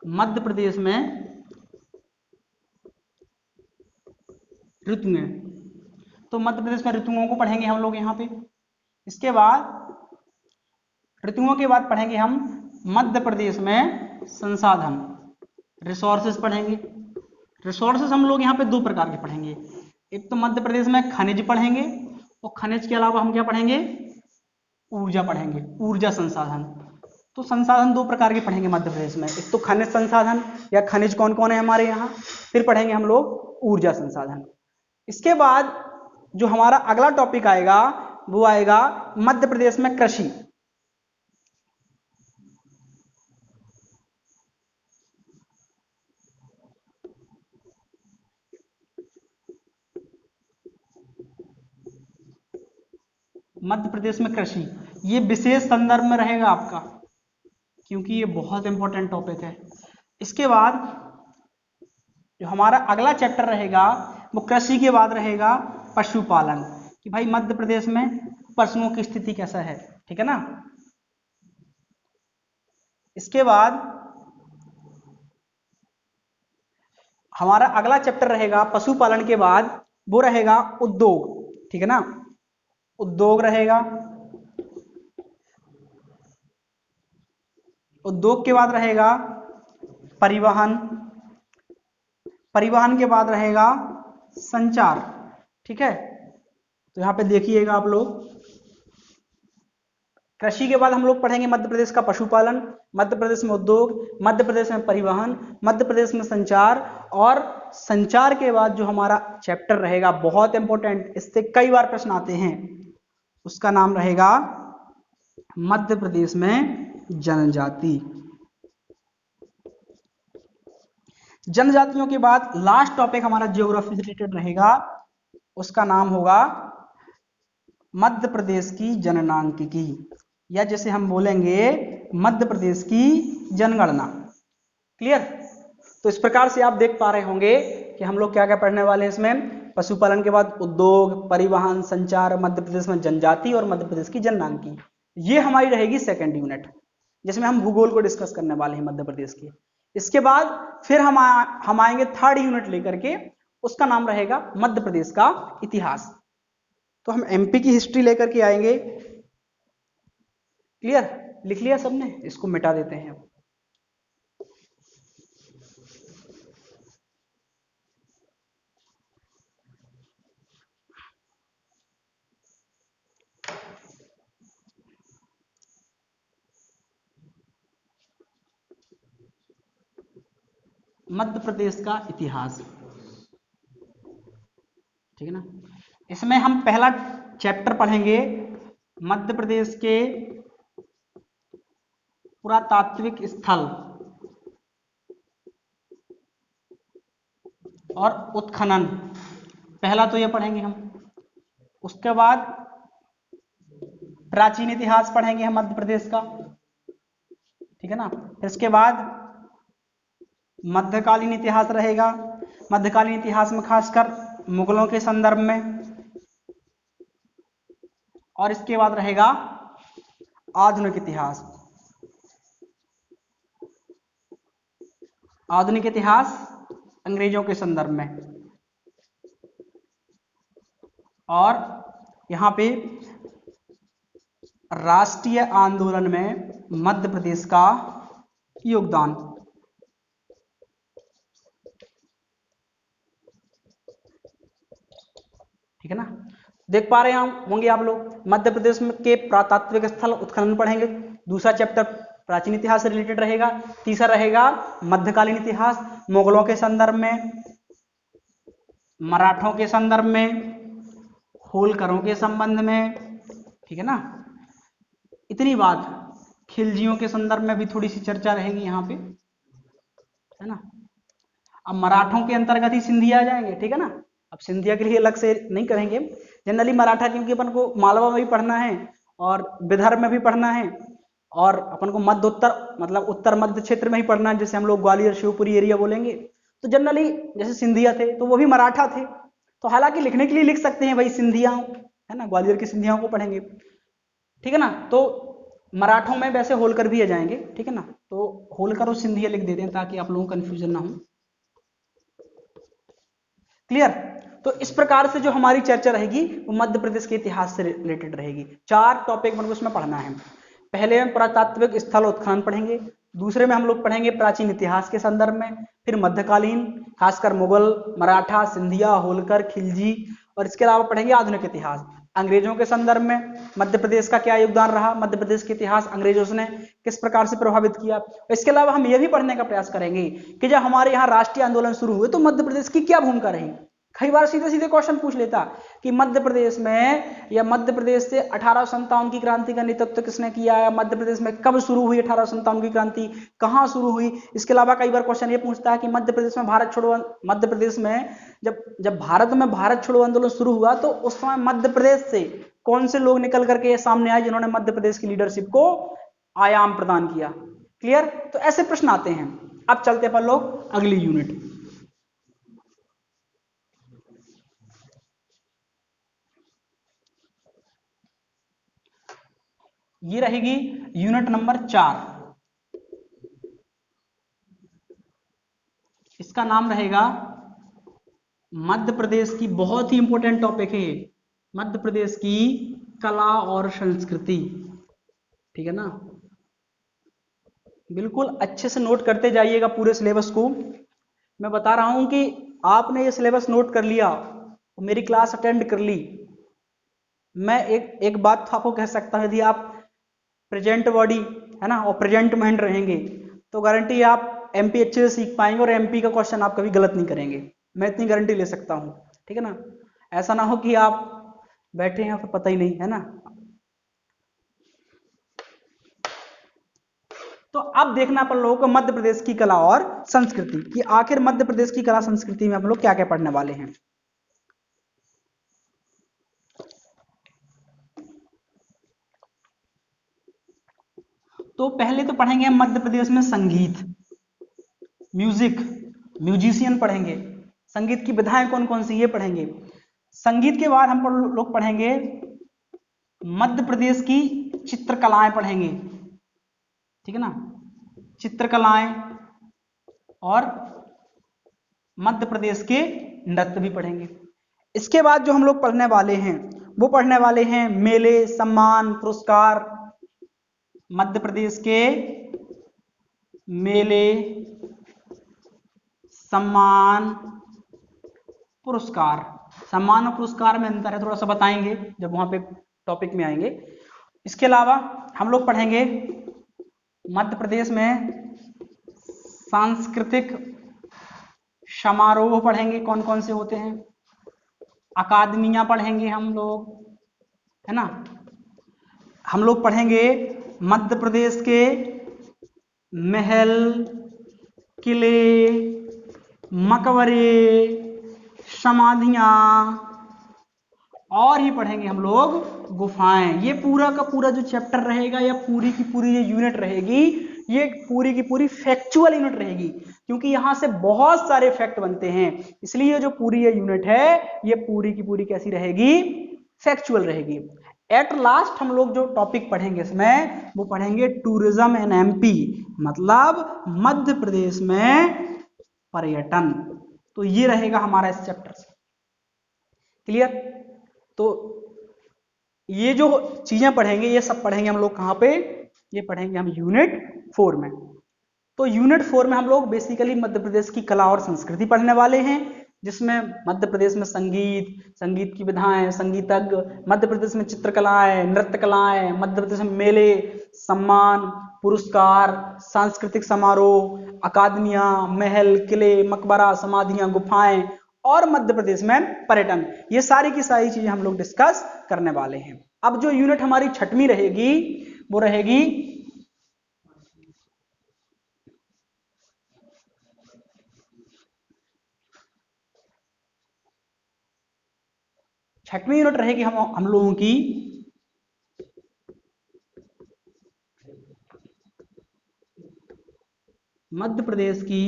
मध्य प्रदेश में ऋतुएं। तो मध्य प्रदेश में ऋतुओं को पढ़ेंगे हम लोग यहाँ पे। इसके बाद ऋतुओं के बाद पढ़ेंगे हम मध्य प्रदेश में संसाधन, रिसोर्सेज पढ़ेंगे। रिसोर्सेज हम लोग यहाँ पे दो प्रकार के पढ़ेंगे, एक तो मध्य प्रदेश में खनिज पढ़ेंगे, और खनिज के अलावा हम क्या पढ़ेंगे, ऊर्जा पढ़ेंगे, ऊर्जा संसाधन। तो संसाधन दो प्रकार के पढ़ेंगे मध्य प्रदेश में, एक तो खनिज संसाधन या खनिज कौन कौन है हमारे यहाँ, फिर पढ़ेंगे हम लोग ऊर्जा संसाधन। इसके बाद जो हमारा अगला टॉपिक आएगा वो आएगा मध्य प्रदेश में कृषि। मध्य प्रदेश में कृषि, ये विशेष संदर्भ में रहेगा आपका, क्योंकि ये बहुत इंपॉर्टेंट टॉपिक है। इसके बाद जो हमारा अगला चैप्टर रहेगा वो कृषि के बाद रहेगा पशुपालन, कि भाई मध्य प्रदेश में पशुओं की स्थिति कैसा है, ठीक है ना। इसके बाद हमारा अगला चैप्टर रहेगा पशुपालन के बाद, वो रहेगा उद्योग, ठीक है ना, उद्योग रहेगा। उद्योग के बाद रहेगा परिवहन, परिवहन के बाद रहेगा संचार, ठीक है। तो यहां पे देखिएगा आप लोग, कृषि के बाद हम लोग पढ़ेंगे मध्य प्रदेश का पशुपालन, मध्य प्रदेश में उद्योग, मध्य प्रदेश में परिवहन, मध्य प्रदेश में संचार, और संचार के बाद जो हमारा चैप्टर रहेगा बहुत इंपॉर्टेंट, इससे कई बार प्रश्न आते हैं, उसका नाम रहेगा मध्य प्रदेश में जनजाति। जनजातियों के बाद लास्ट टॉपिक हमारा ज्योग्राफी से रिलेटेड रहेगा, उसका नाम होगा मध्य प्रदेश की जननांकिकी, या जैसे हम बोलेंगे मध्य प्रदेश की जनगणना। क्लियर। तो इस प्रकार से आप देख पा रहे होंगे कि हम लोग क्या क्या पढ़ने वाले हैं इसमें, पशुपालन के बाद उद्योग, परिवहन, संचार, मध्य प्रदेश में जनजाति और मध्य प्रदेश की जननांकिकी। ये हमारी रहेगी सेकेंड यूनिट, जिसमें हम भूगोल को डिस्कस करने वाले हैं मध्य प्रदेश की। इसके बाद फिर हम आएंगे थर्ड यूनिट लेकर के, उसका नाम रहेगा मध्य प्रदेश का इतिहास। तो हम एमपी की हिस्ट्री लेकर के आएंगे। क्लियर, लिख लिया सबने, इसको मिटा देते हैं। मध्य प्रदेश का इतिहास, ठीक है ना। इसमें हम पहला चैप्टर पढ़ेंगे मध्य प्रदेश के पुरातात्विक स्थल और उत्खनन, पहला तो ये पढ़ेंगे हम। उसके बाद प्राचीन इतिहास पढ़ेंगे हम मध्य प्रदेश का, ठीक है ना। फिर इसके बाद मध्यकालीन इतिहास रहेगा, मध्यकालीन इतिहास में खासकर मुगलों के संदर्भ में, और इसके बाद रहेगा आधुनिक इतिहास, आधुनिक इतिहास अंग्रेजों के संदर्भ में। और यहां पे राष्ट्रीय आंदोलन में मध्य प्रदेश का योगदान। ठीक है ना, देख पा रहे हैं होंगे आप लोग, मध्य प्रदेश में के पुरातात्विक स्थल उत्खनन पढ़ेंगे। दूसरा चैप्टर प्राचीन इतिहास से रिलेटेड रहेगा। तीसरा रहेगा मध्यकालीन इतिहास, मुगलों के संदर्भ में, मराठों के संदर्भ में, होलकरों के संबंध में। ठीक है ना, इतनी बात। खिलजियों के संदर्भ में भी थोड़ी सी चर्चा रहेगी यहाँ पे, है ना। अब मराठों के अंतर्गत ही सिंधिया आ जाएंगे। ठीक है ना, अब सिंधिया के लिए अलग से नहीं करेंगे, जनरली मराठा, क्योंकि अपन को मालवा में भी पढ़ना है और विदर्भ में भी पढ़ना है और अपन को मध्य उत्तर मतलब उत्तर मध्य क्षेत्र में ही पढ़ना है, जैसे हम लोग ग्वालियर शिवपुरी एरिया बोलेंगे। तो जनरली जैसे सिंधिया थे तो वो भी मराठा थे, तो हालांकि लिखने के लिए लिख सकते हैं भाई सिंधिया, है ना, ग्वालियर की सिंधियाओं को पढ़ेंगे। ठीक है ना, तो मराठों में वैसे होलकर भी आ जाएंगे। ठीक है ना, तो होलकर और सिंधिया लिख देते हैं ताकि आप लोगों को कंफ्यूजन ना हो। क्लियर। तो इस प्रकार से जो हमारी चर्चा रहेगी वो मध्य प्रदेश के इतिहास से रिलेटेड रहेगी। 4 टॉपिक हमको इसमें पढ़ना है। पहले हम पुरातात्विक स्थल उत्खनन पढ़ेंगे, दूसरे में हम लोग पढ़ेंगे प्राचीन इतिहास के संदर्भ में, फिर मध्यकालीन खासकर मुगल, मराठा, सिंधिया, होलकर, खिलजी, और इसके अलावा पढ़ेंगे आधुनिक इतिहास, अंग्रेजों के संदर्भ में मध्य प्रदेश का क्या योगदान रहा, मध्य प्रदेश के इतिहास अंग्रेजों ने किस प्रकार से प्रभावित किया। इसके अलावा हम यह भी पढ़ने का प्रयास करेंगे कि जब हमारे यहाँ राष्ट्रीय आंदोलन शुरू हुए तो मध्य प्रदेश की क्या भूमिका रही। कई बार सीधे सीधे क्वेश्चन पूछ लेता कि मध्य प्रदेश में या मध्य प्रदेश से 1857 की क्रांति का नेतृत्व किसने किया है, मध्य प्रदेश में कब शुरू हुई 1857 की क्रांति, कहां शुरू हुई। इसके अलावा कई बार क्वेश्चन ये पूछता है कि मध्य प्रदेश में मध्य प्रदेश में जब भारत में भारत छोड़ो आंदोलन शुरू हुआ तो उस समय मध्य प्रदेश से कौन से लोग निकल करके सामने आए जिन्होंने मध्य प्रदेश की लीडरशिप को आयाम प्रदान किया। क्लियर। तो ऐसे प्रश्न आते हैं। अब चलते हैं अपन लोग अगली यूनिट। ये रहेगी यूनिट नंबर 4। इसका नाम रहेगा मध्य प्रदेश की, बहुत ही इंपॉर्टेंट टॉपिक है, मध्य प्रदेश की कला और संस्कृति। ठीक है ना, बिल्कुल अच्छे से नोट करते जाइएगा पूरे सिलेबस को। मैं बता रहा हूं कि आपने ये सिलेबस नोट कर लिया, मेरी क्लास अटेंड कर ली, मैं एक बात तो आपको कह सकता हूं, यदि आप प्रेजेंट बॉडी है ना और प्रेजेंट माइंड रहेंगे तो गारंटी आप एमपी अच्छे से सीख पाएंगे और एमपी का क्वेश्चन आप कभी गलत नहीं करेंगे। मैं इतनी गारंटी ले सकता हूं। ठीक है ना, ऐसा ना हो कि आप बैठे हैं फिर पता ही नहीं, है ना। तो अब देखना अपन लोगों को मध्य प्रदेश की कला और संस्कृति कि आखिर मध्य प्रदेश की कला संस्कृति में अपन लोग क्या क्या पढ़ने वाले हैं। तो पहले तो पढ़ेंगे हम मध्य प्रदेश में संगीत, म्यूजिक, म्यूजिशियन पढ़ेंगे, संगीत की विधाएं कौन कौन सी ये पढ़ेंगे। संगीत के बाद हम लोग पढ़ेंगे मध्य प्रदेश की चित्रकलाएं पढ़ेंगे। ठीक है ना, चित्रकलाएं, और मध्य प्रदेश के नृत्य भी पढ़ेंगे। इसके बाद जो हम लोग पढ़ने वाले हैं वो पढ़ने वाले हैं मेले, सम्मान, पुरस्कार, मध्य प्रदेश के मेले, सम्मान, पुरस्कार। सम्मान और पुरस्कार में अंतर है, थोड़ा सा बताएंगे जब वहां पे टॉपिक में आएंगे। इसके अलावा हम लोग पढ़ेंगे मध्य प्रदेश में सांस्कृतिक समारोह पढ़ेंगे कौन कौन से होते हैं, अकादमियां पढ़ेंगे हम लोग, है ना। हम लोग पढ़ेंगे मध्य प्रदेश के महल, किले, मकबरे, समाधियां, और ही पढ़ेंगे हम लोग गुफाएं। ये पूरा का पूरा जो चैप्टर रहेगा या पूरी की पूरी ये यूनिट रहेगी, ये पूरी की पूरी फैक्चुअल यूनिट रहेगी, क्योंकि यहां से बहुत सारे फैक्ट बनते हैं। इसलिए जो पूरी ये यूनिट है ये पूरी की पूरी कैसी रहेगी, फैक्चुअल रहेगी। एट लास्ट हम लोग जो टॉपिक पढ़ेंगे इसमें वो पढ़ेंगे टूरिज्म इन एमपी, मतलब मध्य प्रदेश में पर्यटन। तो ये रहेगा हमारा इस चैप्टर से। क्लियर। तो ये जो चीजें पढ़ेंगे ये सब पढ़ेंगे हम लोग कहाँ पे, ये पढ़ेंगे हम यूनिट 4 में। तो यूनिट 4 में हम लोग बेसिकली मध्य प्रदेश की कला और संस्कृति पढ़ने वाले हैं, जिसमें मध्य प्रदेश में संगीत की विधाएं, संगीतज्ञ, मध्य प्रदेश में चित्रकलाएं, नृत्य कलाएं, मध्य प्रदेश में मेले, सम्मान, पुरस्कार, सांस्कृतिक समारोह, अकादमियां, महल, किले, मकबरा, समाधियां, गुफाएं, और मध्य प्रदेश में पर्यटन, ये सारी की सारी चीजें हम लोग डिस्कस करने वाले हैं। अब जो यूनिट हमारी छठवीं रहेगी वो रहेगी हम लोगों की मध्य प्रदेश की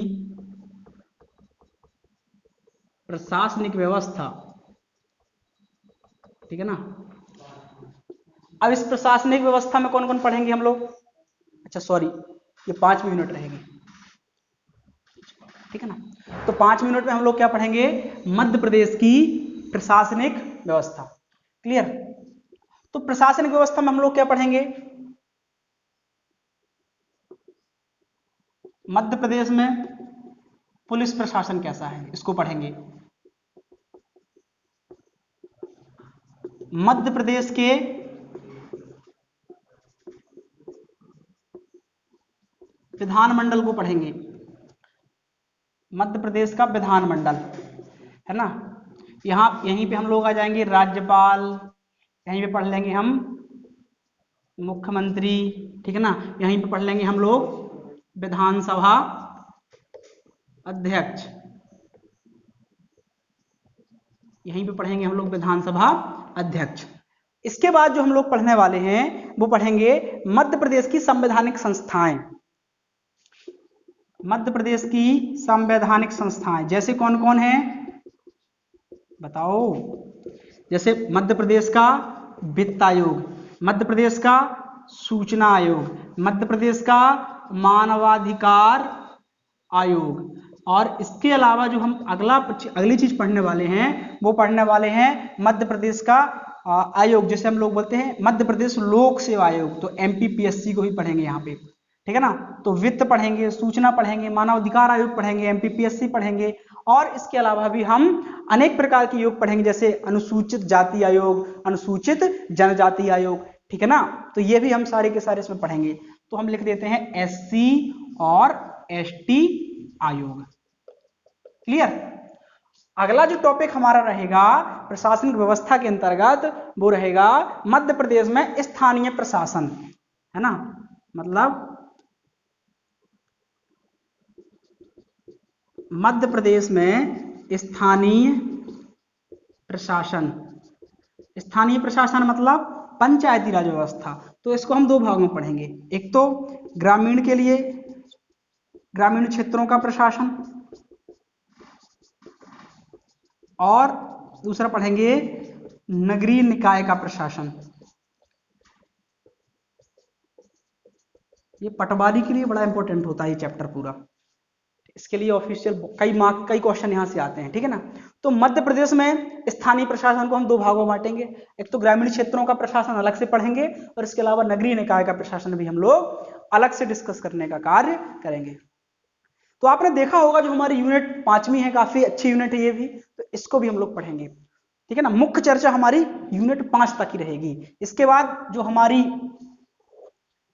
प्रशासनिक व्यवस्था, ठीक है ना। अब इस प्रशासनिक व्यवस्था में कौन कौन पढ़ेंगे हम लोग, अच्छा सॉरी, ये 5वीं यूनिट रहेगी, ठीक है ना। तो 5 मिनट में हम लोग क्या पढ़ेंगे, मध्य प्रदेश की प्रशासनिक व्यवस्था, क्लियर। तो प्रशासनिक व्यवस्था में हम लोग क्या पढ़ेंगे, मध्य प्रदेश में पुलिस प्रशासन कैसा है इसको पढ़ेंगे, मध्य प्रदेश के विधानमंडल को पढ़ेंगे, मध्य प्रदेश का विधानमंडल, है ना। यहीं पे हम लोग आ जाएंगे राज्यपाल, यहीं पे पढ़ लेंगे हम मुख्यमंत्री, ठीक है ना। यहीं पे पढ़ लेंगे हम लोग विधानसभा अध्यक्ष, यहीं पे पढ़ेंगे हम लोग विधानसभा अध्यक्ष। इसके बाद जो हम लोग पढ़ने वाले हैं वो पढ़ेंगे मध्य प्रदेश की संवैधानिक संस्थाएं, मध्य प्रदेश की संवैधानिक संस्थाएं जैसे कौन कौन है बताओ, जैसे मध्य प्रदेश का वित्त आयोग, मध्य प्रदेश का सूचना आयोग, मध्य प्रदेश का मानवाधिकार आयोग, और इसके अलावा जो हम अगली चीज पढ़ने वाले हैं वो पढ़ने वाले हैं मध्य प्रदेश का आयोग, जैसे हम लोग बोलते हैं मध्य प्रदेश लोक सेवा आयोग, तो एमपीपीएससी को भी पढ़ेंगे यहाँ पे, ठीक है ना। तो वित्त पढ़ेंगे, सूचना पढ़ेंगे, मानवाधिकार आयोग पढ़ेंगे, एमपीपीएससी पढ़ेंगे, और इसके अलावा भी हम अनेक प्रकार के आयोग पढ़ेंगे, जैसे अनुसूचित जाति आयोग, अनुसूचित जनजाति आयोग, ठीक है ना। तो ये भी हम सारे के सारे इसमें पढ़ेंगे। तो हम लिख देते हैं एससी और एसटी आयोग, क्लियर। अगला जो टॉपिक हमारा रहेगा प्रशासनिक व्यवस्था के अंतर्गत वो रहेगा मध्य प्रदेश में स्थानीय प्रशासन, है ना। मतलब मध्य प्रदेश में स्थानीय प्रशासन, स्थानीय प्रशासन मतलब पंचायती राज व्यवस्था। तो इसको हम दो भागों में पढ़ेंगे, एक तो ग्रामीण के लिए ग्रामीण क्षेत्रों का प्रशासन, और दूसरा पढ़ेंगे नगरीय निकाय का प्रशासन। ये पटवारी के लिए बड़ा इंपॉर्टेंट होता है ये चैप्टर पूरा, इसके लिए ऑफिशियल कई क्वेश्चन यहां से आते हैं, ठीक है ना। तो मध्य प्रदेश में स्थानीय प्रशासन को हम दो भागों में बांटेंगे, एक तो ग्रामीण क्षेत्रों का प्रशासन अलग से पढ़ेंगे, और इसके अलावा नगरीय निकाय का प्रशासन भी हम लोग अलग से डिस्कस करने का कार्य करेंगे। तो आपने देखा होगा जो हमारी यूनिट 5वीं है काफी अच्छी यूनिट है ये भी, तो इसको भी हम लोग पढ़ेंगे, ठीक है ना। मुख्य चर्चा हमारी यूनिट 5 तक ही रहेगी। इसके बाद जो हमारी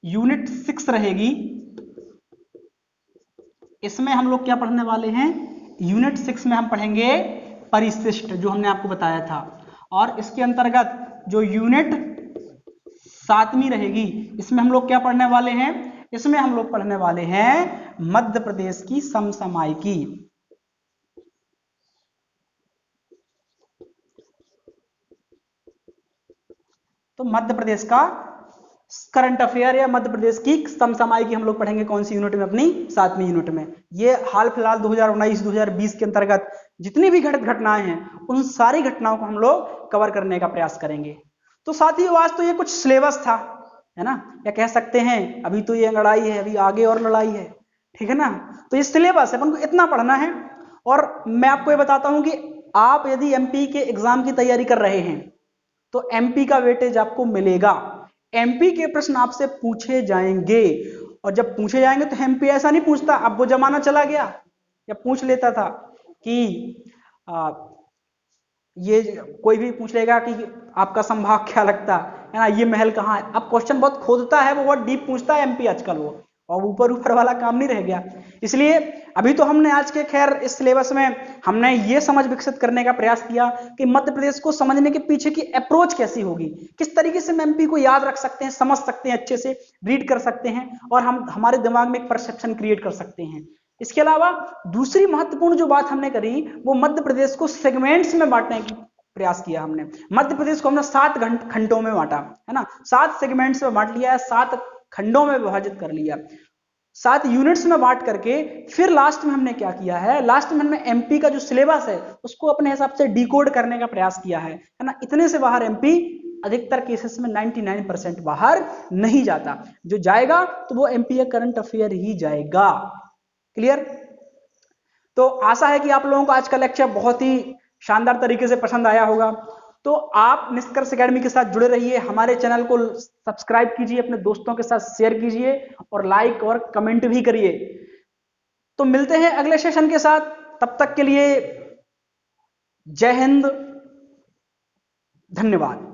यूनिट 6 रहेगी, इसमें हम लोग क्या पढ़ने वाले हैं, यूनिट 6 में हम पढ़ेंगे परिशिष्ट, जो हमने आपको बताया था। और इसके अंतर्गत जो यूनिट 7वीं रहेगी, इसमें हम लोग क्या पढ़ने वाले हैं, इसमें हम लोग पढ़ने वाले हैं मध्य प्रदेश की समसामयिकी। तो मध्य प्रदेश का करंट अफेयर या मध्य प्रदेश की समसामयिकी हम लोग पढ़ेंगे कौन सी यूनिट में, अपनी 7वीं यूनिट में। ये हाल फिलहाल 2019-2020 के अंतर्गत जितनी भी घटनाएं हैं उन सारी घटनाओं को हम लोग कवर करने का प्रयास करेंगे। तो साथियों आज तो ये कुछ सिलेबस था, है ना, या कह सकते हैं अभी तो ये लड़ाई है, अभी आगे और लड़ाई है, ठीक है ना। तो ये सिलेबस है, अपन को इतना पढ़ना है। और मैं आपको ये बताता हूं कि आप यदि एमपी के एग्जाम की तैयारी कर रहे हैं तो एमपी का वेटेज आपको मिलेगा। एमपी के प्रश्न आपसे पूछे जाएंगे, और जब पूछे जाएंगे तो एमपी ऐसा नहीं पूछता, अब वो जमाना चला गया या पूछ लेता था कि आ, ये कोई भी पूछ लेगा कि आपका संभाग क्या लगता है ना, ये महल कहाँ है। अब क्वेश्चन बहुत खोदता है, वो बहुत डीप पूछता है एमपी आजकल वो, और ऊपर ऊपर वाला काम नहीं रह गया। इसलिए अभी तो हमने आज के खैर इस सिलेबस में हमने ये समझ विकसित करने का प्रयास किया कि मध्य प्रदेश को समझने के पीछे की अप्रोच कैसी होगी, किस तरीके से हम एमपी को याद रख सकते हैं, समझ सकते हैं, अच्छे से रीड कर सकते हैं, और हम हमारे दिमाग में एक परसेप्शन क्रिएट कर सकते हैं। इसके अलावा दूसरी महत्वपूर्ण जो बात हमने करी वो मध्य प्रदेश को सेगमेंट्स में बांटने की प्रयास किया हमने। मध्य प्रदेश को हमने 7 खंडों में बांटा है ना, 7 सेगमेंट्स में बांट लिया है, 7 खंडों में विभाजित कर लिया, 7 यूनिट्स में बांट करके फिर लास्ट में हमने क्या किया है, लास्ट में हमने एमपी का जो सिलेबस है उसको अपने हिसाब से डिकोड करने का प्रयास किया है ना। इतने से बाहर एमपी अधिकतर केसेस में 99% बाहर नहीं जाता, जो जाएगा तो वो एमपी का करंट अफेयर ही जाएगा। क्लियर? तो आशा है कि आप लोगों को आज का लेक्चर बहुत ही शानदार तरीके से पसंद आया होगा। तो आप निष्कर्ष एकेडमी के साथ जुड़े रहिए, हमारे चैनल को सब्सक्राइब कीजिए, अपने दोस्तों के साथ शेयर कीजिए और लाइक और कमेंट भी करिए। तो मिलते हैं अगले सेशन के साथ, तब तक के लिए जय हिंद, धन्यवाद।